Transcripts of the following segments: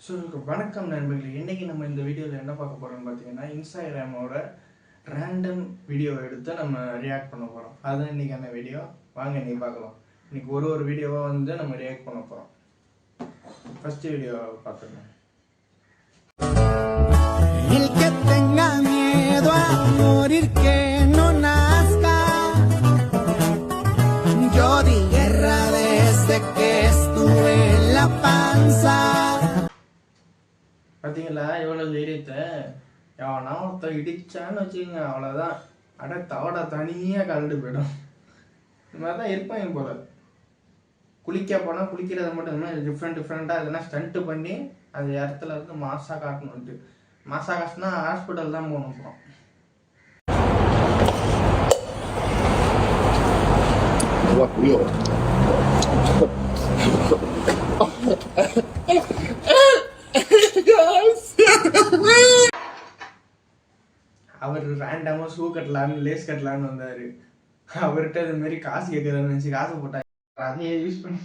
So வணக்கம் நண்பர்களே, இன்றைக்கி நம்ம இந்த வீடியோவில் என்ன பார்க்க போகிறோம்னு பார்த்தீங்கன்னா, இன்ஸ்டாகிராமோட ரேண்டம் வீடியோவை எடுத்து நம்ம ரியாக்ட் பண்ண போகிறோம். அதுதான் இன்றைக்கான வீடியோ. வாங்க இன்றைக்கி பார்க்கலாம். இன்றைக்கி ஒரு வீடியோவாக வந்து நம்ம ரியாக்ட் பண்ண போகிறோம். ஃபஸ்ட்டு வீடியோ பார்த்துருங்க. பார்த்தீங்களா எவ்வளோ தைரியத்தை? எவனா ஒருத்தர் இடிச்சான்னு வச்சுக்கோங்க, அவ்வளோதான். தவடை தனியாக கலந்து போயிடும். இந்த மாதிரி தான் இருப்பாங்க போல. குளிக்க போனால் குளிக்கிறத மட்டும் இல்லாமல் டிஃப்ரெண்ட்டாக எதுனா ஸ்டண்ட்டு பண்ணி அந்த இடத்துல இருந்து மாசாக காட்டணுன்ட்டு. மாசாக காசுனா ஹாஸ்பிட்டல் தான் போகணும். அப்புறம் அவர் ரேண்டமாக ஷூ கட்டலான்னு லேஸ் கட்டலான்னு வந்தார். அவர்கிட்ட இது மாதிரி காசு கேட்குறதுன்னு நினச்சி காசு போட்டாங்க. அதையே யூஸ் பண்ணி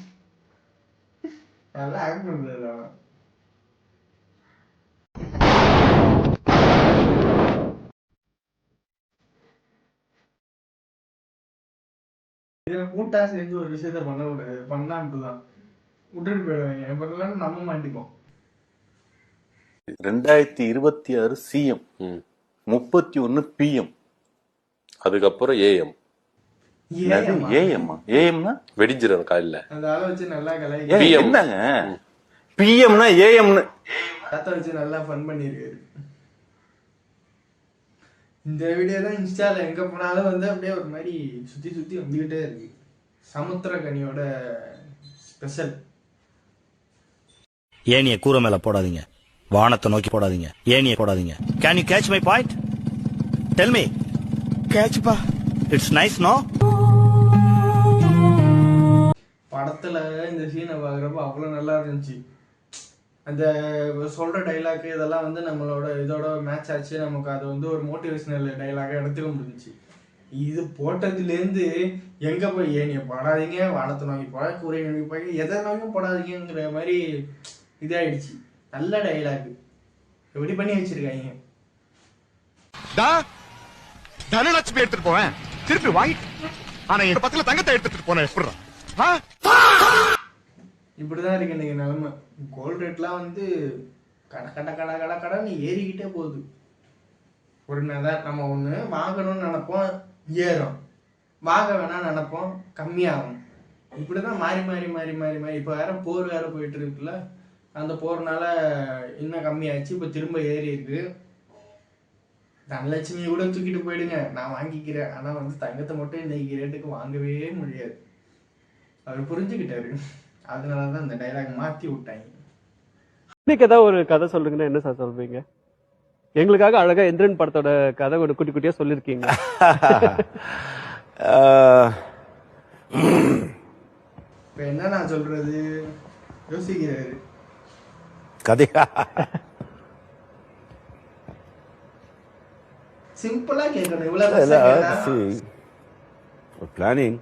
நல்லா ஆக்ட் பண்ணுறது. அவன் இதில் கூட்டா செஞ்சு ஒரு விஷயத்த பண்ணக்கூடாது. பண்ணான்ட்டு தான் விட்டுட்டு போயிடுவாங்க. பண்ணலான்னு நம்ம மாட்டிப்போம். 2026 சிஎம், 31 பிஎம், அதுக்கப்புறம் ஏஎம். ஏஎம்னா வெடிஞ்சிடும் காலையில. அந்த ஆளை வச்சு நல்லா என்னங்க பிஎம்னா ஏஎம்னு கத்த வச்சு நல்லா ஃபன் பண்ணிருக்காரு. இந்த வீடியோ தான் இன்ஸ்டால எங்க போனாலும் வந்து அப்படியே ஒரு மாதிரி சுத்தி சுத்தி வந்துகிட்டே இருக்கு. சமுத்திரக்கனியோட ஸ்பெஷல். ஏனிய கூரை மேல போடாதீங்க, வானத்தை நோக்கி போடாதீங்க, ஏனிய போடாதீங்க. Can you catch my point? Tell me. Catch பா. It's nice no? படத்துல இந்த சீனை பாக்குறப்ப அவ்வளவு நல்லா இருந்துச்சு. அந்த சொல்ற டைலாக் இதெல்லாம் வந்து நம்மளோட இதோட மேட்ச் ஆச்சு. நமக்கு அது வந்து ஒரு மோட்டிவேஷனல் டைலாக எடுத்துக்க முடிஞ்சிச்சு. இது போட்டதுலேருந்து எங்க போய் ஏனிய போடாதீங்க, வானத்தை நோக்கி போட, கூரையை நோக்கி போய் எதை நோக்கியும் போடாதீங்கிற மாதிரி இதாயிடுச்சு. நல்ல டைலாக் எப்படி பண்ணி வச்சிருக்காங்க. தனலட்சுமி எடுத்துட்டு போவேன், திருப்பி வாங்கிட்டு. ஆனா என் பக்கத்துல தங்கத்தை எடுத்துட்டு போனேன். இப்படிதான் இருக்கு இன்னைக்கு நிலைமை. கோல்டு ரேட்லாம் வந்து கடன்னு ஏறிக்கிட்டே போகுது. ஒரு நம்ம ஒண்ணு வாங்கணும்னு நினைப்போம், ஏறும். வாங்க வேணாம் நினைப்போம், கம்மியாகும். இப்படிதான் மாறி மாறி மாறி மாறி மாறி இப்ப வேற போர் வேற போயிட்டு இருக்குல்ல. அந்த போறனால இன்னும் கம்மியாச்சு. இப்ப திரும்ப ஏறி இருக்கு. தனலட்சுமி கூட தூக்கிட்டு போயிடுங்க, நான் வாங்கிக்கிறேன். ஆனா வந்து தங்கத்தை மட்டும் இன்னைக்கு ரேட்டுக்கு வாங்கவே முடியாது. அவர் புரிஞ்சுக்கிட்டாரு. அதனாலதான் இந்த டைலாக் மாத்தி விட்டாங்க. இன்னைக்கு ஏதாவது ஒரு கதை சொல்றீங்கன்னா என்ன சார் சொல்வீங்க? எங்களுக்காக அழகா எந்திரன் படத்தோட கதை ஒரு குட்டி குட்டியா சொல்லிருக்கீங்க. இப்ப என்ன நான் சொல்றது யோசிக்கிறாரு. கதையா சிம்பிளா கேட்கணும். இவ்வளவு பிளானிங்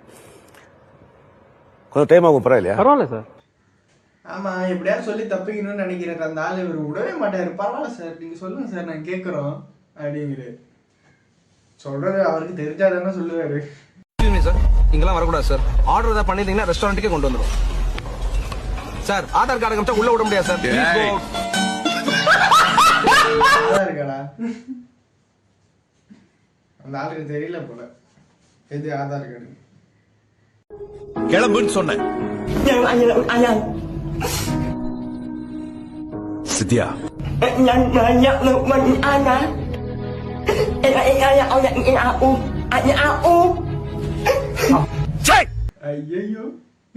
கொஞ்சம் டைம் ஆகும். பரவாயில்ல சார். ஆமா, எப்படியாவது சொல்லி தப்பிக்கணும்னு நினைக்கிறேன். அந்த ஆள் இவர் விடவே மாட்டாரு. பரவாயில்ல சார், நீங்க சொல்லுங்க சார், நான் கேட்கறோம் அப்படிங்கிறது. சொல்றது அவருக்கு தெரிஞ்சாதானே சொல்லுவாரு. சார் இங்கெல்லாம் வரக்கூடாது சார். ஆர்டர் ஏதாவது பண்ணிருந்தீங்கன்னா ரெஸ்டாரண்ட்டுக்கே கொண்டு வந்துடும் சார். ஆதார் கார்டு காமிச்சா உள்ள விட முடியாது சார். ஆதார் கார்டா? அந்த ஆளுக்கு தெரியல போல எது ஆதார் கார்டு. கிளம்புன்னு சொன்னேன். சித்தியா ஐயோ,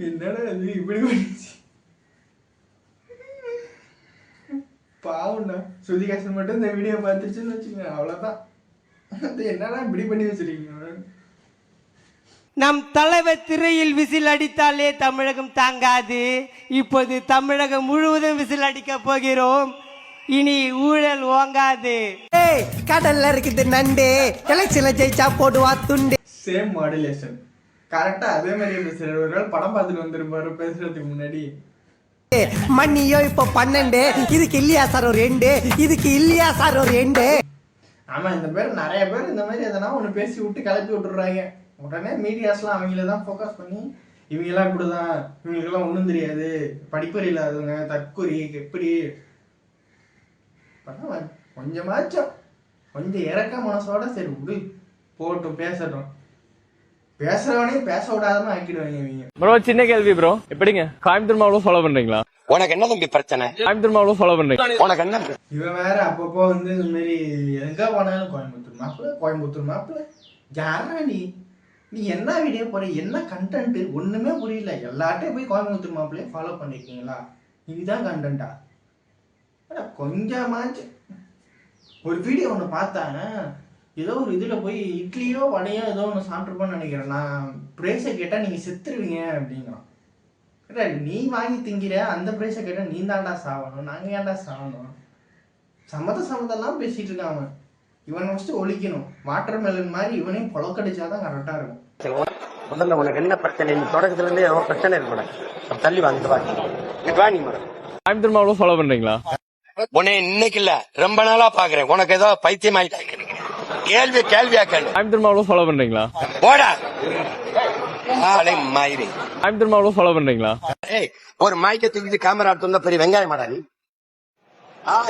என்னடா இது இப்படி பண்ணிச்சு. பாவம்டா. சுதிகாசன் மட்டும் இந்த வீடியோ பார்த்துச்சுன்னு வச்சுங்க, அவ்வளவுதான். என்னடா இப்படி பண்ணி வச்சிருக்கீங்க. நம் தலைவர் திரையில் விசில் அடித்தாலே தமிழகம் தாங்காது. இப்போது தமிழகம் முழுவதும் விசில் அடிக்க போகிறோம். இனி ஊழல் ஓங்காது. கடல்ல இருக்குது நண்டு, எலெக்ஷன்ல ஜெயிச்சா போடுவா துண்டு. சேம் மாடுலேஷன் கரெக்டா அதே மாதிரி பேசுறாரு. ஒரு நாள் படம் பார்த்துட்டு வந்துருப்பாரு பேசுறதுக்கு முன்னாடி. மண்ணியோ இப்போ 12, இதுக்கு இல்லையா சார் ஒரு 2, இதுக்கு இல்லையா சார் ஒரு 2. ஆமா, இந்த பேர் நிறைய பேர் இந்த மாதிரி எதனா ஒன்று பேசி விட்டு கிளப்பி விட்டுறாங்க. உடனே மீடியாஸ்லாம் அவங்கள தான் ஃபோக்கஸ் பண்ணி இவங்கெல்லாம் இப்படிதான், இவங்களுக்கெல்லாம் ஒன்றும் தெரியாது, படிப்பறி இல்லாதவங்க, தற்கொலை எப்படி கொஞ்சமாச்சும் கொஞ்சம் இறக்க மனசோட சரி விடு போட்டும் பேசட்டும். பேசுறவனையும் பேச விடாதமா ஆக்கிடுவாங்க இவங்க. ப்ரோ சின்ன கேள்வி ப்ரோ, எப்படிங்க கோயம்புத்தூர் மாவட்டம் ஃபாலோ பண்றீங்களா? உனக்கு என்ன தம்பி பிரச்சனை? கோயம்புத்தூர் மாவட்டம் ஃபாலோ பண்றீங்க? உனக்கு என்ன? இவன் வேற அப்பப்போ வந்து இந்த மாதிரி எங்க போனாலும் கோயம்புத்தூர் மாப்பிள்ள, கோயம்புத்தூர் மாப்பிள்ள. யாரா நீ என்ன வீடியோ போற, என்ன கண்டென்ட் ஒண்ணுமே புரியல. எல்லார்ட்டையும் போய் கோயம்புத்தூர் மாப்பிள்ளைய ஃபாலோ பண்ணிருக்கீங்களா? இதுதான் கண்டென்ட்டா? கொஞ்சமாச்சு ஒரு வீடியோ ஒன்று பார்த்தாங்க, ஏதோ ஒரு இதில் போய் இட்லியோ வடையோ ஏதோ ஒன்று சாப்பிட்ருப்போன்னு நினைக்கிறேன். நான் ப்ரைஸை கேட்டால் நீங்கள் செத்துருவீங்க அப்படிங்கிறான். நீ வாங்கி திங்கிற அந்த ப்ரைஸை கேட்டால் நீ தாண்டா சாவணும், நாங்கள் ஏன்டா சாவணும்? சம்மதெல்லாம் பேசிகிட்டு இருக்கான் அவன். இவனை ஃபஸ்ட்டு ஒழிக்கணும். வாட்டர் மெலன் மாதிரி இவனையும் புழக்கடிச்சாதான் கரெக்டாக இருக்கும். முதல்ல உனக்கு என்ன பிரச்சனை? நீ தொடக்கத்துல இருந்தே பிரச்சனை இருக்க தள்ளி வாங்கிட்டு வா. நீ மேடம் கோயம்புத்தூர் மாவட்டம் ஃபாலோ பண்றீங்களா? உன்னை இன்னைக்கு இல்ல ரொம்ப நாளா பாக்குறேன். உனக்கு ஏதோ பைத்தியம் ஆயிட்டாங்க. கேள்வியா கேள்வி. கோயம்புத்தூர் மாவட்டம் ஃபாலோ பண்றீங்களா? போடா மாயிரி. கோயம்புத்தூர் மாவட்டம் ஃபாலோ பண்றீங்களா? ஏய், ஒரு மைக்க தூக்கிட்டு கேமரா எடுத்து பெரிய வெங்காயம் மாடா நீ.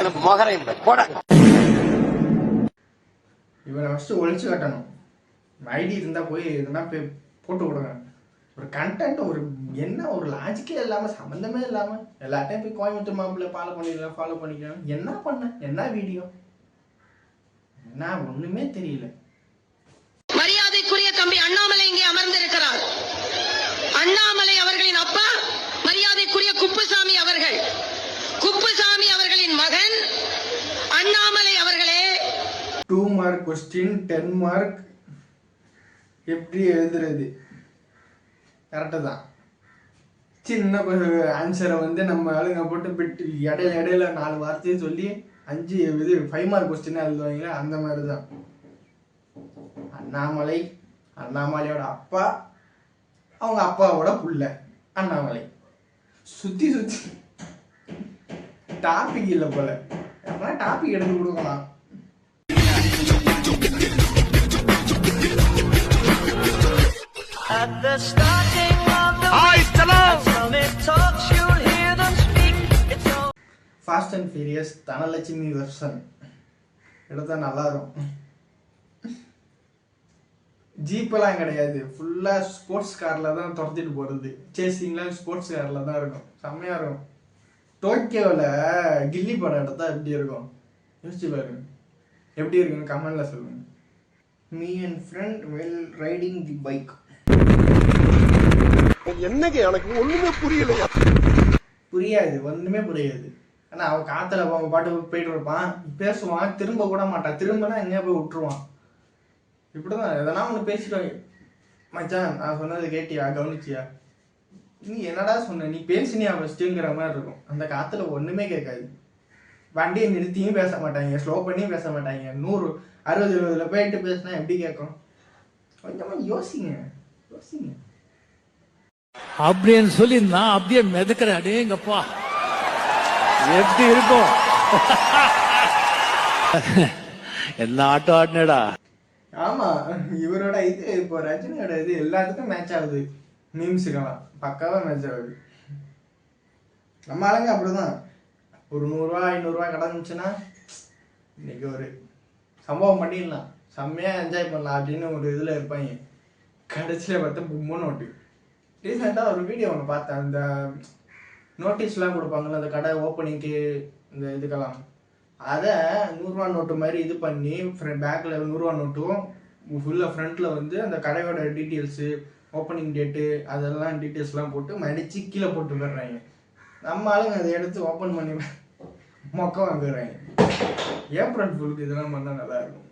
எனக்கு மொகரையும் போடா. இவனை ஃபஸ்ட்டு ஒழிச்சு கட்டணும். ஐடி இருந்தால் போய் எதுனா போய் போட்டு விடுங்க. ஒரு கண்டென்ட் ஒரு என்ன ஒரு லாஜிக்கே இல்லாமல் சம்மந்தமே இல்லாமல் எல்லாத்தையும் போய் கோயம்புத்தூர் மாப்பிள்ளை ஃபாலோ பண்ணிக்கலாம். என்ன பண்ண, என்ன வீடியோ, என்ன ஒன்றுமே தெரியல. மரியாதைக்குரிய தம்பி அண்ணாமலை இங்கே அமர்ந்திருக்கிறார். அண்ணாமலை அவர்களின் அப்பா மரியாதைக்குரிய குப்புசாமி அவர்கள். குப்புசாமி அவர்களின் மகன் அண்ணாமலை அவர்களே. 2 மார்க் கொஸ்டின் 10 மார்க் எப்படி எழுதுறது? கரெக்டு தான். சின்ன ஆன்சரை வந்து நம்ம ஆளுங்க போட்டு பிட்டு இடையில 4 வார்த்தையை சொல்லி 5 மார்க் கொஸ்டின் எழுதுவாங்களே, அந்த மாதிரி தான். அண்ணாமலையோட அப்பா, அவங்க அப்பாவோட புள்ள அண்ணாமலை. சுத்தி டாபிக் இல்லை போல. டாபிக் எடுத்து கொடுக்கலாம். Fast and furious Dhanalakshmi version எடுத்தா நல்லா இருக்கும். ஜீப்பெல்லாம் கிடையாது, ஃபுல்லாக ஸ்போர்ட்ஸ் காரில் தான் துரத்திட்டு போகிறது. சேசிங்லாம் ஸ்போர்ட்ஸ் காரில் தான் இருக்கும். செம்மையாக இருக்கும். டோக்கியோவில் கில்லி படம் எடுத்தால் எப்படி இருக்கும் யோசிச்சு பாருங்க. எப்படி இருக்குன்னு கமெண்டில் சொல்லுங்கள். Me and friend well riding the bike. என்னங்க எனக்கு ஒண்ணுமே புரியலையா? புரியாது, ஒன்றுமே புரியாது. ஆனால் அவன் காற்றுல அவன் பாட்டு போயிட்டு இருப்பான், பேசுவான், திரும்ப கூட மாட்டான். திரும்பினா எங்கேயா போய் விட்டுருவான். இப்படிதான் எதனா ஒன்று பேசிடுவாங்க. மச்சான் நான் சொன்னது கேட்டியா, கவனிச்சியா, நீ என்னடா சொன்ன, நீ பேசினியா ஃபஸ்ட்டுங்கிற மாதிரி இருக்கும். அந்த காற்றுல ஒன்றுமே கேட்காது. வண்டியை நிறுத்தியும் பேச மாட்டாங்க, ஸ்லோ பண்ணியும் பேச மாட்டாங்க. 100, 60, 70 போயிட்டு பேசினா எப்படி கேட்கும்? கொஞ்சமாக யோசிங்க. அப்படின்னு சொல்லி நான் அப்படியே மிதக்கிறேன். அடேங்கப்பா எப்படி இருக்கும்? என்ன ஆட்டம் ஆடினடா. ஆமா, இவரோட இது இப்போ ரஜினியோட இது எல்லாத்துக்கும் மேட்ச் ஆகுது. மீம்ஸுக்கெல்லாம் பக்காவா மேட்ச் ஆகுது. நம்ம ஆளுங்க அப்படிதான். ஒரு 100 ரூபா 500 ரூபா கிடந்துச்சுன்னா இன்னைக்கு ஒரு சம்பவம் பண்ணிடலாம், செம்மையா என்ஜாய் பண்ணலாம் அப்படின்னு ஒரு இதுல இருப்பாங்க. கடைசியில பார்த்தா பொம்மை நோட்டு. ரீசெண்டாக ஒரு வீடியோ ஒன்று பார்த்தேன். அந்த நோட்டீஸ்லாம் கொடுப்பாங்கல்ல அந்த கடை ஓப்பனிங்க்கு, இந்த இதுக்கெல்லாம், அதை 100 ரூபா நோட்டு மாதிரி இது பண்ணி பேக்கில் 100 ரூபா நோட்டும் ஃபுல்லாக ஃப்ரண்ட்டில் வந்து அந்த கடையோட டீட்டெயில்ஸு, ஓப்பனிங் டேட்டு, அதெல்லாம் டீட்டெயில்ஸ்லாம் போட்டு மடித்து கீழே போட்டு போயிடுறாங்க. நம்ம ஆளுங்க அதை எடுத்து ஓப்பன் பண்ணி மொக்கம் வந்துடுறாங்க. ஏப்ரல் ஃபுல்லுக்கு இதெல்லாம் பண்ணால் நல்லாயிருக்கும்.